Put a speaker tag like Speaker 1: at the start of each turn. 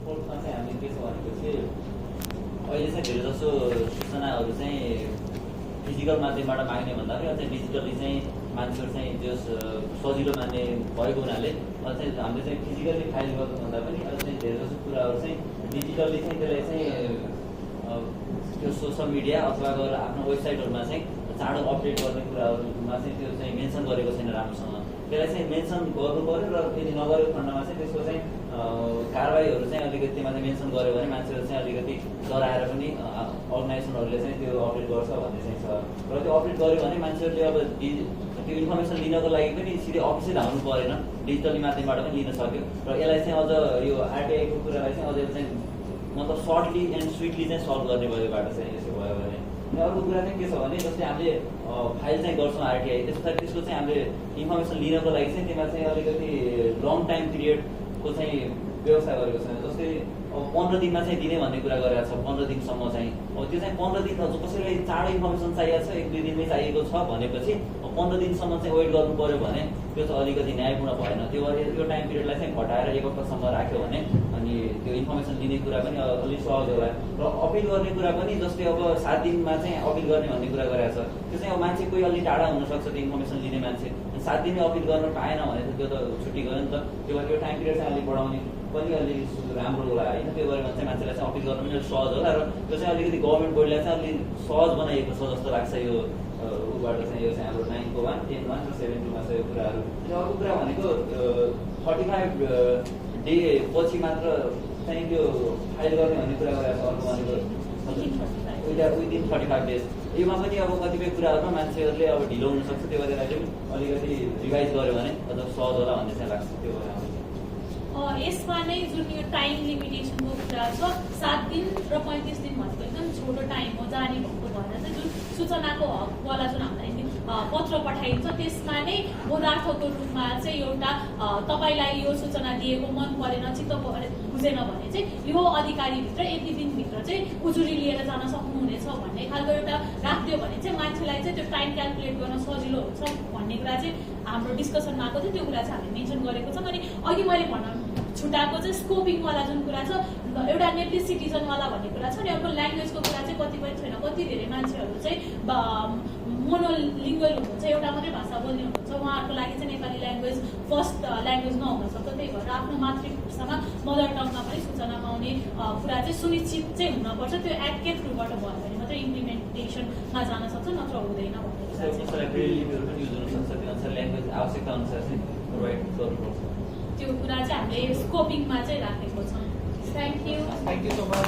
Speaker 1: फोर्थमा चाहिँ हामीले के छ भनेपछि अहिले चाहिँ धेरै जसो सूचनाहरू चाहिँ फिजिकल माध्यमबाट माग्ने भन्दा पनि अझै डिजिटली चाहिँ मान्छेहरू चाहिँ त्यस सजिलो मान्ने भएको हुनाले चाहिँ हामीले चाहिँ फिजिकली फाइल गर्नुभन्दा पनि अझै धेरै जसो कुराहरू चाहिँ डिजिटल्ली चाहिँ त्यसलाई चाहिँ त्यो सोसल मिडिया अथवा गएर आफ्नो वेबसाइटहरूमा चाहिँ चाँडो अपडेट गर्ने कुराहरूमा चाहिँ त्यो चाहिँ मेन्सन गरेको छैन राम्रोसँग। त्यसलाई चाहिँ मेन्सन गर्नु पऱ्यो र यदि नगरेको खण्डमा चाहिँ त्यसको चाहिँ कारवाहीहरू चाहिँ अलिकति त्यसमा चाहिँ मेन्सन गऱ्यो भने मान्छेहरू चाहिँ अलिकति डराएर पनि अर्गनाइजेसनहरूले चाहिँ त्यो अपडेट गर्छ भन्ने चाहिँ छ। र त्यो अपडेट गर्यो भने मान्छेहरूले अब त्यो इन्फर्मेसन लिनको लागि पनि सिधै अफिसै धाउनु परेन, डिजिटली माध्यमबाट पनि लिन सक्यो। र यसलाई चाहिँ अझ यो आरटिआईको कुरालाई चाहिँ अझै चाहिँ मतलब सर्टली एन्ड स्विटली चाहिँ सल्भ गर्ने भयो बाटो चाहिँ यसो भयो भने। अनि अर्को कुरा चाहिँ के छ भने जस्तै हामीले फाइल चाहिँ गर्छौँ आरटिआई, त्यसको चाहिँ हामीले इन्फर्मेसन लिनको लागि चाहिँ त्यसमा चाहिँ अलिकति लङ टाइम पिरियडको चाहिँ व्यवस्था गरेको छैन। जस्तै अब 15 दिनमा चाहिँ दिने भन्ने कुरा गरेको छ, 15 दिनसम्म चाहिँ। अब त्यो चाहिँ 15 दिन कसैलाई चाँडो इन्फर्मेसन चाहिएको छ, 1-2 दिनमै चाहिएको छ भनेपछि 15 दिनसम्म चाहिँ वेट गर्नु पऱ्यो भने त्यो चाहिँ अलिकति न्यायपूर्ण भएन। त्यो यो टाइम पिरियडलाई चाहिँ घटाएर 1 हप्तासम्म राख्यो भने अनि त्यो इन्फर्मेसन लिने कुरा पनि अलिक सहज होला। र अपिल गर्ने कुरा पनि जस्तै अब 7 दिनमा चाहिँ अपिल गर्ने भन्ने कुरा गरेको छ, त्यो चाहिँ अब मान्छे कोही अलि टाढा हुनसक्छ त्यो इन्फर्मेसन लिने मान्छे, 7 दिनमै अपिल गर्न पाएन भने त त्यो त छुट्टी गयो नि त। त्यो भएर यो टाइम पिरियड चाहिँ अलिक बढाउने पनि अलिक राम्रो होला होइन। त्यो गऱ्यो भने चाहिँ मान्छेलाई चाहिँ अपिल गर्न पनि अलिक सहज होला। र त्यो चाहिँ अलिकति गभर्मेन्ट बोर्डलाई चाहिँ अलिक सहज बनाइएको छ जस्तो लाग्छ यो ऊबाट चाहिँ। यो चाहिँ हाम्रो 9को 1, 10 1 र 7 2मा छ यो कुराहरू। त्यो अर्को कुरा भनेको 35 डे पछि मात्र चाहिँ त्यो फाइल गर्ने भन्ने कुरा गरेको छ। अर्को भनेको विदिन 35 डेज। योमा पनि अब कतिपय कुराहरूमा मान्छेहरूले अब ढिलो हुनसक्छ, त्यो भएर चाहिँ अलिकति रिभाइज गर्यो भने अझ सहज होला भन्ने चाहिँ लाग्छ। त्यो भएर
Speaker 2: यसमा नै जुन यो टाइम लिमिटेसनको कुरा छ 7 दिन र 35 दिन भनेको एकदम छोटो टाइम हो जाने भएको भएर चाहिँ जुन सूचनाको हकवाला जुन हामीलाई पत्र पठाइन्छ त्यसमा नै बोधार्थको रूपमा चाहिँ एउटा तपाईँलाई यो सूचना दिएको मन परेन, चित्त बुझेन भने चाहिँ यो अधिकारीभित्र यति दिनभित्र चाहिँ उजुरी लिएर जान सक्नुहुनेछ भन्ने खालको एउटा राखिदियो भने चाहिँ मान्छेलाई चाहिँ त्यो टाइम क्यालकुलेट गर्न सजिलो हुन्छ भन्ने कुरा चाहिँ हाम्रो डिस्कसनमा आएको थियो। त्यो कुरा चाहिँ हामीले मेन्सन गरेको छौँ। अनि अघि मैले भन्न छुट्याएको चाहिँ स्कोपिङवाला जुन कुरा छ, एउटा नेटिभ सिटिजनवाला भन्ने कुरा छ नि। अर्को ल्याङ्ग्वेजको कुरा चाहिँ कतिपय छैन, कति धेरै मान्छेहरू चाहिँ मोनोलिङ्गुअल हुनुहुन्छ, एउटा मात्रै भाषा बोल्ने हुनुहुन्छ, उहाँहरूको लागि चाहिँ नेपाली ल्याङ्ग्वेज फर्स्ट ल्याङ्ग्वेज नहुन सक्छ। त्यही भएर आफ्नो मातृभाषामा मदर टङमा पनि सूचना पाउने कुरा चाहिँ सुनिश्चित चाहिँ हुनपर्छ। त्यो एक्ट के थ्रुबाट भयो भने मात्रै इम्प्लिमेन्टेसनमा जान सक्छ, नत्र हुँदैन भन्ने त्यो कुरा चाहिँ हामीले स्कोपिङमा चाहिँ राखेको छौँ। Thank you so much.